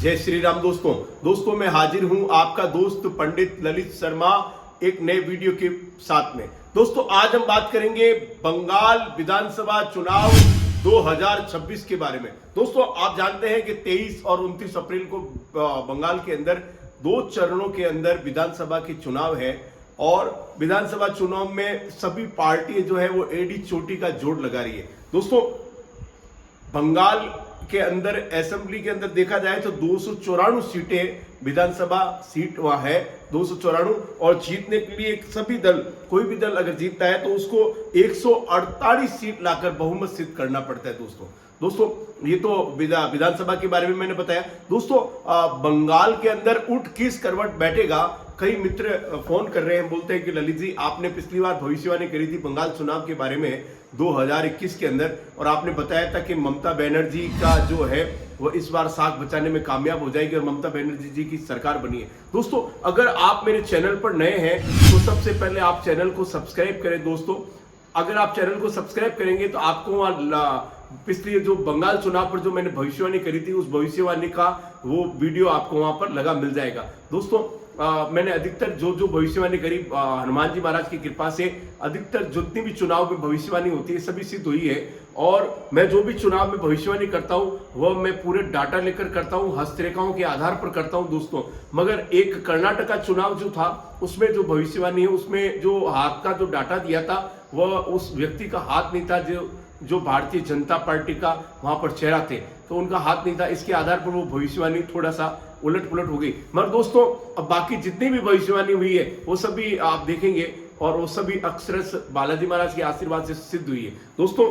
जय श्री राम दोस्तों मैं हाजिर हूं आपका दोस्त पंडित ललित शर्मा एक नए वीडियो के साथ में। दोस्तों आज हम बात करेंगे बंगाल विधानसभा चुनाव 2026 के बारे में। दोस्तों आप जानते हैं कि 23 और 29 अप्रैल को बंगाल के अंदर 2 चरणों के अंदर विधानसभा के चुनाव है और विधानसभा चुनाव में सभी पार्टियां जो है वो एडी चोटी का जोड़ लगा रही है। दोस्तों बंगाल के अंदर असेंबली के अंदर देखा जाए तो 294 सीटें विधानसभा सीट वहां है 294 और जीतने के लिए सभी दल कोई भी दल अगर जीतता है तो उसको 148 सीट लाकर बहुमत सिद्ध करना पड़ता है। दोस्तों ये तो विधानसभा के बारे में मैंने बताया। दोस्तों बंगाल के उठ किस करवट बैठेगा, कई मित्र फोन कर रहे हैं, बोलते हैं कि ललित जी आपने पिछली बार भविष्यवाणी करी थी बंगाल चुनाव के बारे में 2021 के अंदर और आपने बताया था कि ममता बनर्जी का जो है वो इस बार साख बचाने में कामयाब हो जाएगी और ममता बनर्जी जी की सरकार बनी है। दोस्तों अगर आप मेरे चैनल पर नए हैं तो सबसे पहले आप चैनल को सब्सक्राइब करें। दोस्तों अगर आप चैनल को सब्सक्राइब करेंगे तो आपको वहां पिछले जो बंगाल चुनाव पर जो मैंने भविष्यवाणी करी थी उस भविष्यवाणी का वो वीडियो आपको वहां पर लगा मिल जाएगा। दोस्तों मैंने अधिकतर जो भविष्यवाणी करी हनुमान जी महाराज की कृपा से अधिकतर जितनी भी चुनाव में भविष्यवाणी होती है सभी सिद्ध हुई है और मैं जो भी चुनाव में भविष्यवाणी करता हूं वह मैं पूरे डाटा लेकर करता हूं, हस्तरेखाओं के आधार पर करता हूं दोस्तों। मगर एक कर्नाटक का चुनाव जो था उसमें जो भविष्यवाणी है उसमें जो हाथ का जो डाटा दिया था वह उस व्यक्ति का हाथ नहीं था जो भारतीय जनता पार्टी का वहां पर चेहरा थे, तो उनका हाथ नहीं था। इसके आधार पर वो भविष्यवाणी थोड़ा सा उलट पुलट हो गई। मगर दोस्तों अब बाकी जितनी भी भविष्यवाणी हुई है वो सभी आप देखेंगे और वो सभी अक्षरश बालाजी महाराज के आशीर्वाद से सिद्ध हुई है। दोस्तों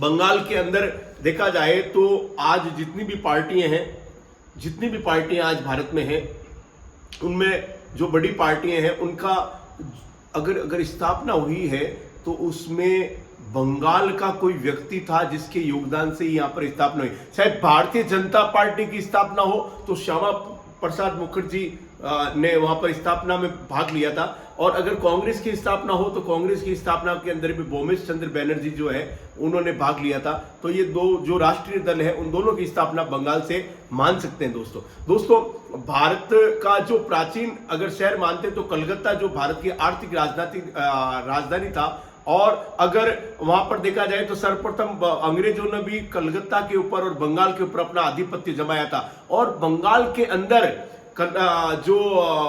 बंगाल के अंदर देखा जाए तो आज जितनी भी पार्टियां आज भारत में हैं उनमें जो बड़ी पार्टियां हैं उनका अगर स्थापना हुई है तो उसमें बंगाल का कोई व्यक्ति था जिसके योगदान से यहां पर स्थापना हुई। शायद भारतीय जनता पार्टी की स्थापना हो तो श्यामा प्रसाद मुखर्जी ने वहां पर स्थापना में भाग लिया था और अगर कांग्रेस की स्थापना हो तो कांग्रेस की स्थापना के अंदर भी भूपेश चंद्र बैनर्जी जो है उन्होंने भाग लिया था। तो ये दो जो राष्ट्रीय दल है उन दोनों की स्थापना बंगाल से मान सकते हैं। दोस्तों भारत का जो प्राचीन अगर शहर मानते तो कलकत्ता जो भारत की आर्थिक राजधानी था और अगर वहां पर देखा जाए तो सर्वप्रथम अंग्रेजों ने भी कलकत्ता के ऊपर और बंगाल के ऊपर अपना आधिपत्य जमाया था और बंगाल के अंदर जो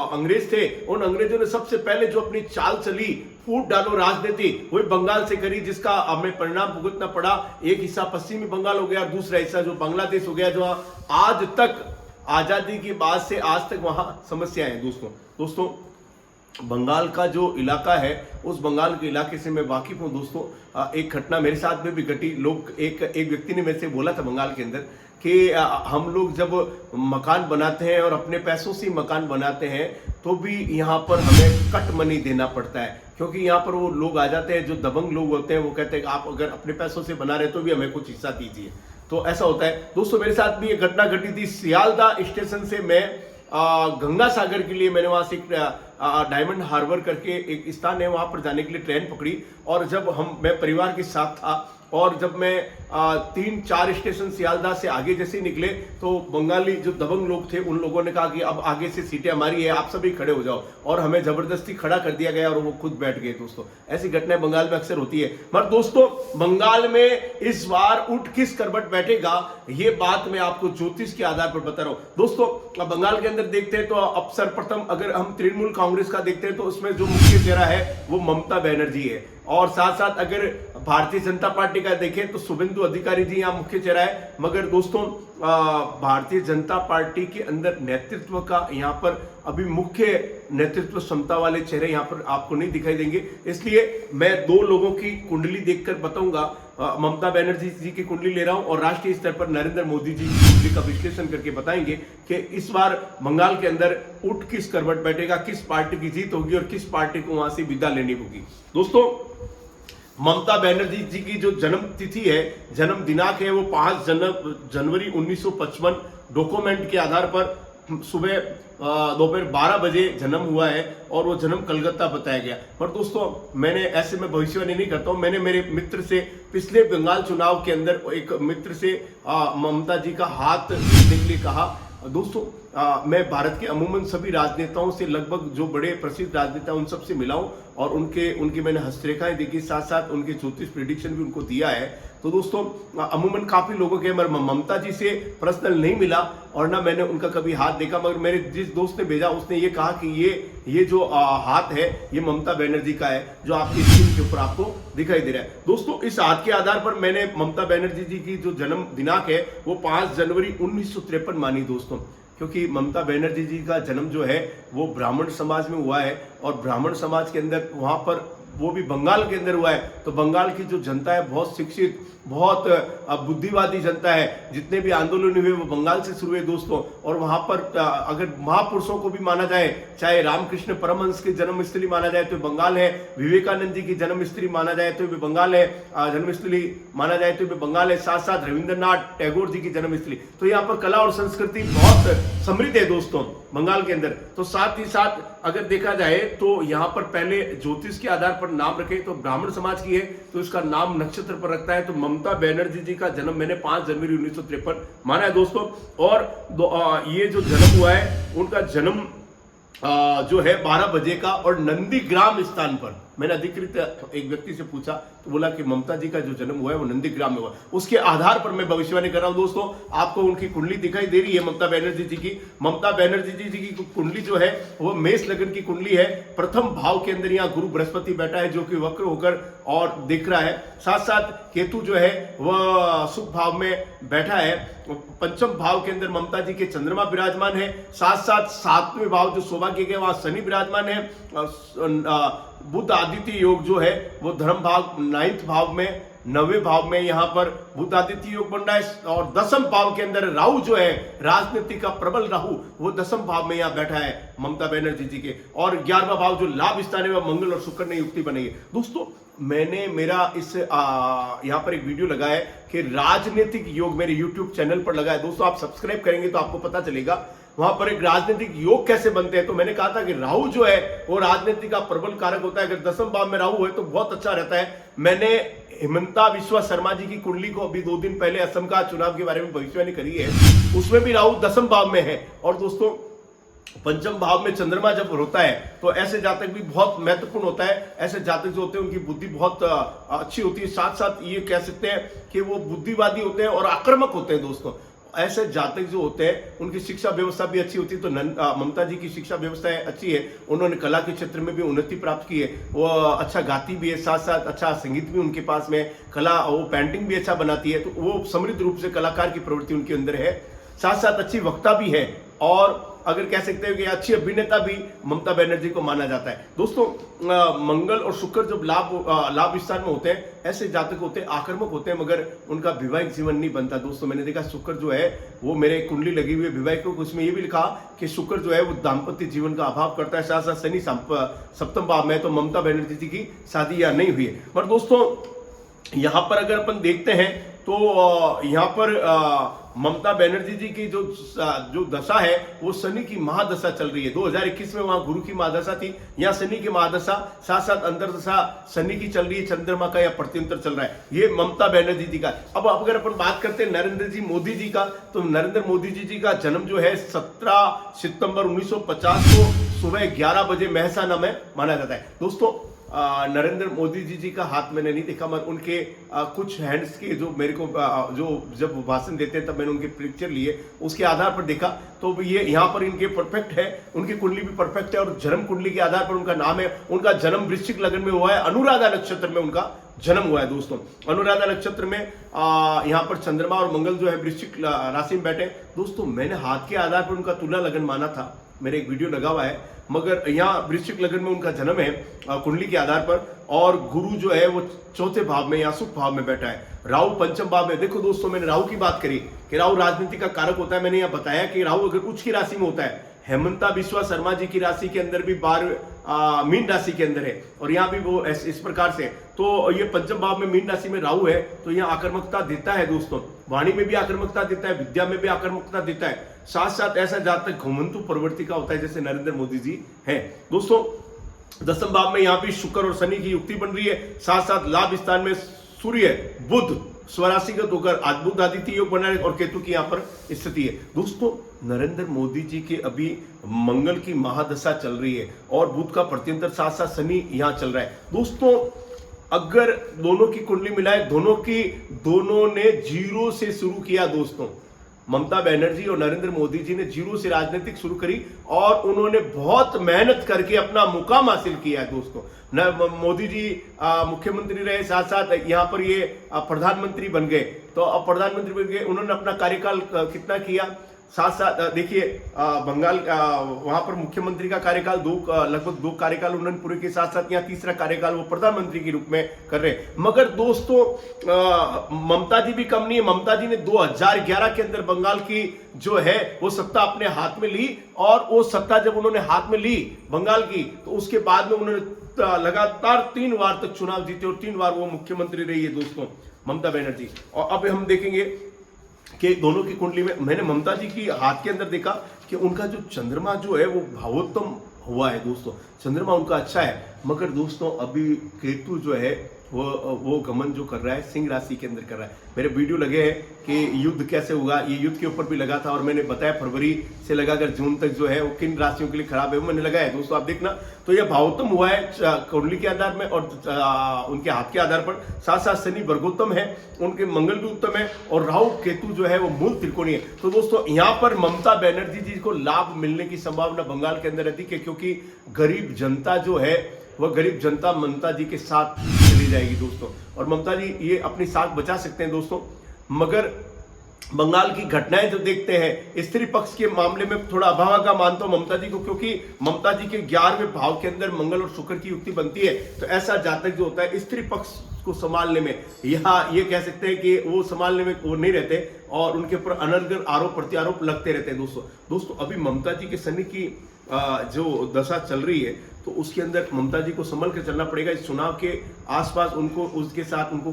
अंग्रेज थे उन अंग्रेजों ने सबसे पहले जो अपनी चाल चली फूट डालो राजनीति वही बंगाल से करी, जिसका हमें परिणाम भुगतना पड़ा। एक हिस्सा पश्चिमी बंगाल हो गया, दूसरा हिस्सा जो बांग्लादेश हो गया, जो आज तक आजादी के बाद से आज तक वहां समस्या है। दोस्तों बंगाल का जो इलाका है उस बंगाल के इलाके से मैं वाकिफ हूं। दोस्तों एक घटना मेरे साथ में भी घटी। एक व्यक्ति ने मेरे से बोला था बंगाल के अंदर कि हम लोग जब मकान बनाते हैं और अपने पैसों से मकान बनाते हैं तो भी यहाँ पर हमें कट मनी देना पड़ता है, क्योंकि यहाँ पर वो लोग आ जाते हैं जो दबंग लोग होते हैं, वो कहते हैं कि आप अगर अपने पैसों से बना रहे तो भी हमें कुछ हिस्सा दीजिए। तो ऐसा होता है। दोस्तों मेरे साथ भी एक घटना घटी थी। सियालदा स्टेशन से मैं गंगा सागर के लिए मैंने वहां से डायमंड हार्बर करके एक स्थान है वहां पर जाने के लिए ट्रेन पकड़ी और जब मैं परिवार के साथ था और जब मैं 3-4 स्टेशन सियालदा से आगे जैसे निकले तो बंगाली जो दबंग लोग थे उन लोगों ने कहा कि अब आगे से सीटें हमारी है, आप सभी खड़े हो जाओ, और हमें जबरदस्ती खड़ा कर दिया गया और वो खुद बैठ गए। दोस्तों ऐसी घटनाएं बंगाल में अक्सर होती है। मगर दोस्तों बंगाल में इस बार उठ किस करवट बैठेगा ये बात मैं आपको ज्योतिष के आधार पर बता रहा हूं। दोस्तों बंगाल के अंदर देखते हैं तो अब सर्वप्रथम अगर हम तृणमूल कांग्रेस का देखते हैं तो उसमें जो मुख्य चेहरा है वो ममता बनर्जी है और साथ साथ अगर भारतीय जनता पार्टी का देखें तो शुभेंदु अधिकारी जी यहाँ मुख्य चेहरा है। मगर दोस्तों भारतीय जनता पार्टी के अंदर नेतृत्व का यहाँ पर अभी मुख्य नेतृत्व क्षमता वाले चेहरे यहाँ पर आपको नहीं दिखाई देंगे, इसलिए मैं 2 लोगों की कुंडली देखकर बताऊंगा। ममता बनर्जी जी की कुंडली ले रहा हूं और राष्ट्रीय स्तर पर नरेंद्र मोदी जी की कुंडली का विश्लेषण करके बताएंगे कि इस बार बंगाल के अंदर उठ किस करवट बैठेगा, किस पार्टी की जीत होगी और किस पार्टी को वहां से विदा लेनी होगी। दोस्तों ममता बनर्जी जी की जो जन्म तिथि है, जन्म दिनांक है, वो 5 जनवरी 1955 डॉक्यूमेंट के आधार पर सुबह दोपहर 12 बजे जन्म हुआ है और वो जन्म कलकत्ता बताया गया। पर दोस्तों मैंने ऐसे में भविष्यवाणी नहीं करता हूं। मैंने मेरे मित्र से पिछले बंगाल चुनाव के अंदर एक मित्र से ममता जी का हाथ देखने के लिए कहा दोस्तों मैं भारत के अमूमन सभी राजनेताओं से, लगभग जो बड़े प्रसिद्ध राजनेता उन सबसे मिला हूं और उनकी मैंने हस्तरेखाएं देखी, साथ साथ उनके ज्योतिष प्रेडिक्शन भी उनको दिया है। तो दोस्तों अमूमन काफी लोगों के, मगर ममता जी से पर्सनल नहीं मिला और ना मैंने उनका कभी हाथ देखा, मगर मेरे जिस दोस्त ने भेजा उसने ये कहा कि ये जो हाथ है ये ममता बनर्जी का है, जो आपकी स्क्रीन के ऊपर आपको दिखाई दे रहा है। दोस्तों इस हाथ के आधार पर मैंने ममता बनर्जी जी की जो जन्म दिनांक है वो 5 जनवरी 1953 मानी दोस्तों, क्योंकि ममता बनर्जी जी का जन्म जो है वो ब्राह्मण समाज में हुआ है और ब्राह्मण समाज के अंदर वहां पर, वो भी बंगाल के अंदर हुआ है। तो बंगाल की जो जनता है बहुत शिक्षित, बहुत बुद्धिवादी जनता है। जितने भी आंदोलन हुए वो बंगाल से शुरू हुए दोस्तों। और वहां पर अगर महापुरुषों को भी माना जाए, चाहे रामकृष्ण परमहंस की जन्मस्थली माना जाए तो बंगाल है, विवेकानंद जी की जन्मस्थली माना जाए तो भी बंगाल है, जन्मस्थली माना जाए तो भी बंगाल है, साथ साथ रविंद्रनाथ टैगोर जी की जन्मस्थली। तो यहाँ पर कला और संस्कृति बहुत समृद्ध है दोस्तों बंगाल के अंदर। तो साथ ही साथ अगर देखा जाए तो यहाँ पर पहले ज्योतिष के आधार पर नाम रखे तो ब्राह्मण समाज की है तो इसका नाम नक्षत्र पर रखता है। तो ममता बनर्जी जी का जन्म मैंने 5 जनवरी 1953 माना है दोस्तों। और ये जो जन्म हुआ है उनका जन्म जो है 12 बजे का और नंदीग्राम स्थान पर। मैंने अधिकृत एक व्यक्ति से पूछा तो बोला कि ममता जी का जो जन्म हुआ है वो नंदीग्राम में हुआ। उसके आधार पर मैं भविष्यवाणी कर रहा हूं दोस्तों। आपको उनकी कुंडली दिखाई दे रही है ममता बनर्जी जी की। ममता बनर्जी जी की कुंडली जो है वो मेष लग्न की कुंडली है। प्रथम भाव के अंदर यहाँ गुरु बृहस्पति बैठा है जो कि वक्र होकर और दिख रहा है। साथ साथ केतु जो है वह शुभ भाव में बैठा है। पंचम भाव के अंदर ममता जी के चंद्रमा विराजमान है। साथ साथ 7वें भाव जो सौभाग्य के वहां शनि विराजमान है। बुध आदित्य योग जो है वो धर्म भाव 9th भाव में, 9वें भाव में यहाँ पर बुध आदित्य योग बन रहा है। और 10th भाव के अंदर राहु जो है, राजनीति का प्रबल राहु, वो 10th भाव में यहाँ बैठा है ममता बनर्जी जी के। और 11वां भाव जो लाभ स्थान है वह मंगल और शुक्र ने युक्ति बनाई है। दोस्तों मैंने मेरा इस यहाँ पर एक वीडियो लगा है कि राजनीतिक योग मेरे YouTube चैनल पर लगा है दोस्तों। आप सब्सक्राइब करेंगे तो आपको पता चलेगा वहां पर एक राजनीतिक योग कैसे बनते हैं। तो मैंने कहा था कि राहु जो है वो राजनीति का प्रबल कारक होता है। अगर 10th भाव में राहु है तो बहुत अच्छा रहता है। मैंने हिमंता बिस्वा शर्मा जी की कुंडली को अभी 2 दिन पहले असम का चुनाव के बारे में भविष्यवाणी करी है, उसमें भी राहु 10th भाव में है। और दोस्तों पंचम भाव में चंद्रमा जब होता है तो ऐसे जातक भी बहुत महत्वपूर्ण होता है। ऐसे जातक जो होते हैं उनकी बुद्धि बहुत अच्छी होती है। साथ साथ ये कह सकते हैं कि वो बुद्धिवादी होते हैं और आक्रामक होते हैं दोस्तों। ऐसे जातक जो होते हैं उनकी शिक्षा व्यवस्था भी अच्छी होती है। तो ममता जी की शिक्षा व्यवस्था अच्छी है। उन्होंने कला के क्षेत्र में भी उन्नति प्राप्त की है। वो अच्छा गाती भी है, साथ साथ अच्छा संगीत भी उनके पास में, कला, वो पेंटिंग भी अच्छा बनाती है। तो वो समृद्ध रूप से कलाकार की प्रवृत्ति उनके अंदर है। साथ साथ अच्छी वक्ता भी है और अगर कह सकते हैं कि अच्छी अभिनेता भी ममता बनर्जी को माना जाता है। दोस्तों मंगल और शुक्र जब लाभ स्थान में होते हैं, ऐसे जातक होते हैं, आक्रामक होते हैं, मगर उनका वैवाहिक जीवन नहीं बनता दोस्तों। मैंने देखा शुक्र जो है वो मेरे कुंडली लगी हुई है वैवाहिक को, उसमें ये भी लिखा कि शुक्र जो है वो दाम्पत्य जीवन का अभाव करता है। साथ साथ शनि 7th भाव में, तो ममता बनर्जी जी की शादी यहाँ नहीं हुई है। पर दोस्तों यहाँ पर अगर अपन देखते हैं तो यहाँ पर ममता बनर्जी जी की जो दशा है वो शनि की महादशा चल रही है। 2021 में वहां गुरु की महादशा थी, यहाँ शनि की महादशा, साथ साथ अंतरदशा शनि की चल रही है, चंद्रमा का या प्रत्यंतर चल रहा है। ये ममता बनर्जी जी का। अब अगर अपन बात करते हैं नरेंद्र जी मोदी जी का, तो नरेंद्र मोदी जी का जन्म जो है 17 सितंबर 1950 को सुबह 11 बजे मेहसाना में माना जाता है। दोस्तों नरेंद्र मोदी जी का हाथ मैंने नहीं देखा, मगर उनके कुछ हैंड्स के जो मेरे को जो जब भाषण देते हैं तब मैंने उनके पिक्चर लिए, उसके आधार पर देखा तो ये यहाँ पर इनके परफेक्ट है। उनकी कुंडली भी परफेक्ट है और जन्म कुंडली के आधार पर उनका नाम है। उनका जन्म वृश्चिक लग्न में हुआ है, अनुराधा नक्षत्र में उनका जन्म हुआ है दोस्तों। अनुराधा नक्षत्र में यहाँ पर चंद्रमा और मंगल जो है वृश्चिक राशि में बैठे। दोस्तों मैंने हाथ के आधार पर उनका तुला लग्न माना था, मेरे एक वीडियो लगा हुआ है, मगर यहाँ वृश्चिक लग्न में उनका जन्म है कुंडली के आधार पर। और गुरु जो है वो 4th भाव में या शुभ भाव में बैठा है। राहु 5th भाव में। देखो दोस्तों मैंने राहु की बात करी कि राहु राजनीति का कारक होता है। मैंने यहाँ बताया कि राहु अगर उच्च की राशि में होता है, हेमंता बिस्वा शर्मा जी की राशि के अंदर भी 12 मीन राशि के अंदर है और यहाँ भी वो इस प्रकार से, तो ये 5th भाव में मीन राशि में राहु है तो यहाँ आक्रामकता देता है दोस्तों। वाणी में भी आक्रामकता देता है, विद्या में भी आक्रामकता देता है। साथ साथ ऐसा जातक घुमंतु प्रवृत्ति का होता है जैसे नरेंद्र मोदी जी हैं दोस्तों। 10th भाव में यहाँ भी शुक्र और शनि की युक्ति बन रही है। साथ साथ लाभ स्थान में सूर्य, बुध स्वराशिगत होकर आज बुध आदित्य योग बना है और केतु की यहाँ पर स्थिति है। दोस्तों नरेंद्र मोदी जी के अभी मंगल की महादशा चल रही है और बुध का प्रत्यंतर साथ साथ शनि यहाँ चल रहा है। दोस्तों अगर दोनों की कुंडली मिलाए, दोनों ने जीरो से शुरू किया। दोस्तों ममता बनर्जी और नरेंद्र मोदी जी ने जीरो से राजनीतिक शुरू करी और उन्होंने बहुत मेहनत करके अपना मुकाम हासिल किया है। दोस्तों मोदी जी मुख्यमंत्री रहे, साथ साथ यहाँ पर ये प्रधानमंत्री बन गए। तो अब प्रधानमंत्री बन गए, उन्होंने अपना कार्यकाल कितना किया, साथ साथ देखिए बंगाल वहां पर मुख्यमंत्री का कार्यकाल लगभग 2 कार्यकाल उन्होंने पूरे के, साथ साथ यहाँ तीसरा कार्यकाल वो प्रधानमंत्री के रूप में कर रहे हैं। मगर दोस्तों ममता जी भी कम नहीं है। ममता जी ने 2011 के अंदर बंगाल की जो है वो सत्ता अपने हाथ में ली और वो सत्ता जब उन्होंने हाथ में ली बंगाल की, तो उसके बाद में उन्होंने लगातार 3 बार तक चुनाव जीते और 3 बार वो मुख्यमंत्री रही है दोस्तों ममता बनर्जी। और अब हम देखेंगे कि दोनों की कुंडली में मैंने ममता जी की हाथ के अंदर देखा कि उनका जो चंद्रमा जो है वो भावोत्तम हुआ है। दोस्तों चंद्रमा उनका अच्छा है, मगर दोस्तों अभी केतु जो है वो गमन जो कर रहा है सिंह राशि के अंदर कर रहा है। मेरे वीडियो लगे हैं कि युद्ध कैसे होगा, ये युद्ध के ऊपर भी लगा था और मैंने बताया फरवरी से लगाकर जून तक जो है वो किन राशियों के लिए खराब है वो मैंने लगाया है। दोस्तों आप देखना, तो यह भावोत्तम हुआ है कुंडली के आधार में और उनके हाथ के आधार पर। साथ साथ शनि वर्गोत्तम है, उनके मंगल भी उत्तम है और राहु केतु जो है वो मूल त्रिकोणीय है। तो दोस्तों यहाँ पर ममता बनर्जी जी को लाभ मिलने की संभावना बंगाल के अंदर रहती है, क्योंकि गरीब जनता जो है वह गरीब जनता ममता जी के साथ चली जाएगी दोस्तों, और ममता जी ये अपनी साख बचा सकते हैं दोस्तों। मगर बंगाल की घटनाएं जो देखते हैं, स्त्री पक्ष के मामले में थोड़ा अभागा मानता हूं ममता जी को, क्योंकि ममता जी के 11वें भाव के अंदर मंगल और शुक्र की युक्ति बनती है। तो ऐसा जातक जो होता है स्त्री पक्ष को संभालने में, यहाँ ये कह सकते हैं कि वो संभालने में वो नहीं रहते और उनके ऊपर अनर्गल आरोप प्रत्यारोप लगते रहते हैं दोस्तों अभी ममता जी के शनि की जो दशा चल रही है, तो उसके अंदर ममता जी को संभल कर चलना पड़ेगा। इस चुनाव के आसपास उनको उसके साथ उनको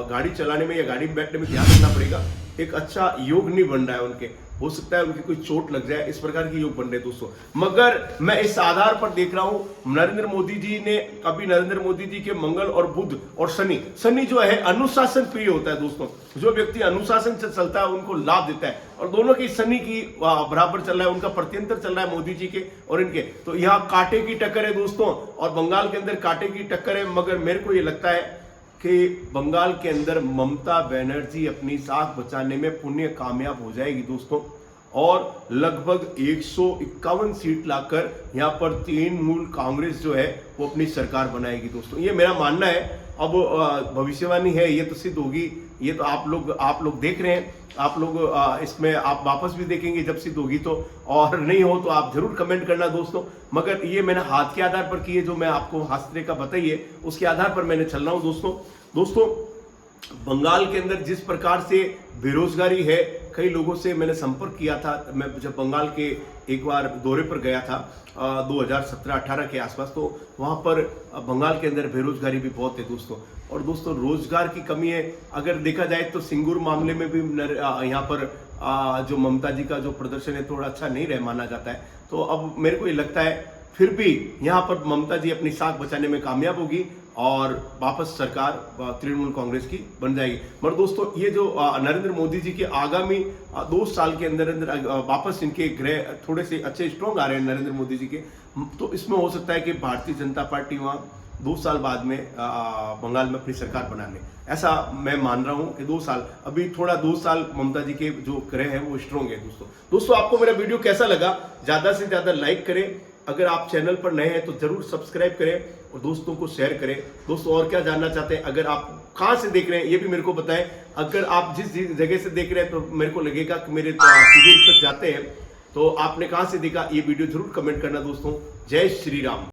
गाड़ी चलाने में या गाड़ी में बैठने में ध्यान रखना पड़ेगा। एक अच्छा योग नहीं बन रहा है उनके, हो सकता है उनकी कोई चोट लग जाए, इस प्रकार की योग बन रहे दोस्तों। मगर मैं इस आधार पर देख रहा हूं नरेंद्र मोदी जी ने, अभी नरेंद्र मोदी जी के मंगल और बुध और शनि जो है अनुशासन प्रिय होता है दोस्तों। जो व्यक्ति अनुशासन से चलता है उनको लाभ देता है, और दोनों की शनि की बराबर चल रहा है, उनका प्रत्यंतर चल रहा है मोदी जी के और इनके। तो यहाँ कांटे की टक्कर है दोस्तों, और बंगाल के अंदर कांटे की टक्कर है। मगर मेरे को ये लगता है कि बंगाल के अंदर ममता बनर्जी अपनी साख बचाने में पुण्य कामयाब हो जाएगी दोस्तों, और लगभग 151 सीट लाकर यहाँ पर तृणमूल कांग्रेस जो है वो अपनी सरकार बनाएगी दोस्तों। ये मेरा मानना है। अब भविष्यवाणी है, ये तो सिद्ध होगी, ये तो आप लोग देख रहे हैं। आप लोग इसमें आप वापस भी देखेंगे जब सिद्ध होगी तो, और नहीं हो तो आप जरूर कमेंट करना दोस्तों। मगर ये मैंने हाथ के आधार पर किए, जो मैं आपको शास्त्र का बताइए उसके आधार पर मैंने चल रहा हूँ दोस्तों बंगाल के अंदर जिस प्रकार से बेरोजगारी है, कई लोगों से मैंने संपर्क किया था। मैं जब बंगाल के एक बार दौरे पर गया था 2017-18 के आसपास, तो वहाँ पर बंगाल के अंदर बेरोजगारी भी बहुत है दोस्तों। और दोस्तों रोजगार की कमी है। अगर देखा जाए तो सिंगूर मामले में भी यहाँ पर जो ममता जी का जो प्रदर्शन है थोड़ा अच्छा नहीं रह माना जाता है। तो अब मेरे को ये लगता है फिर भी यहाँ पर ममता जी अपनी साख बचाने में कामयाब होगी और वापस सरकार तृणमूल कांग्रेस की बन जाएगी। मगर दोस्तों ये जो नरेंद्र मोदी जी के आगामी 2 साल के अंदर वापस इनके ग्रह थोड़े से अच्छे स्ट्रॉन्ग आ रहे हैं नरेंद्र मोदी जी के, तो इसमें हो सकता है कि भारतीय जनता पार्टी वहाँ 2 साल बाद में बंगाल में अपनी सरकार बना ले। ऐसा मैं मान रहा हूँ कि 2 साल, अभी थोड़ा 2 साल ममता जी के जो ग्रह है वो स्ट्रॉन्ग है दोस्तों आपको मेरा वीडियो कैसा लगा, ज्यादा से ज्यादा लाइक करें। अगर आप चैनल पर नए हैं तो जरूर सब्सक्राइब करें और दोस्तों को शेयर करें। दोस्तों और क्या जानना चाहते हैं, अगर आप कहां से देख रहे हैं ये भी मेरे को बताएं। अगर आप जिस जगह से देख रहे हैं तो मेरे को लगेगा कि मेरे शिविर तक जाते हैं, तो आपने कहां से देखा ये वीडियो जरूर कमेंट करना दोस्तों। जय श्री राम।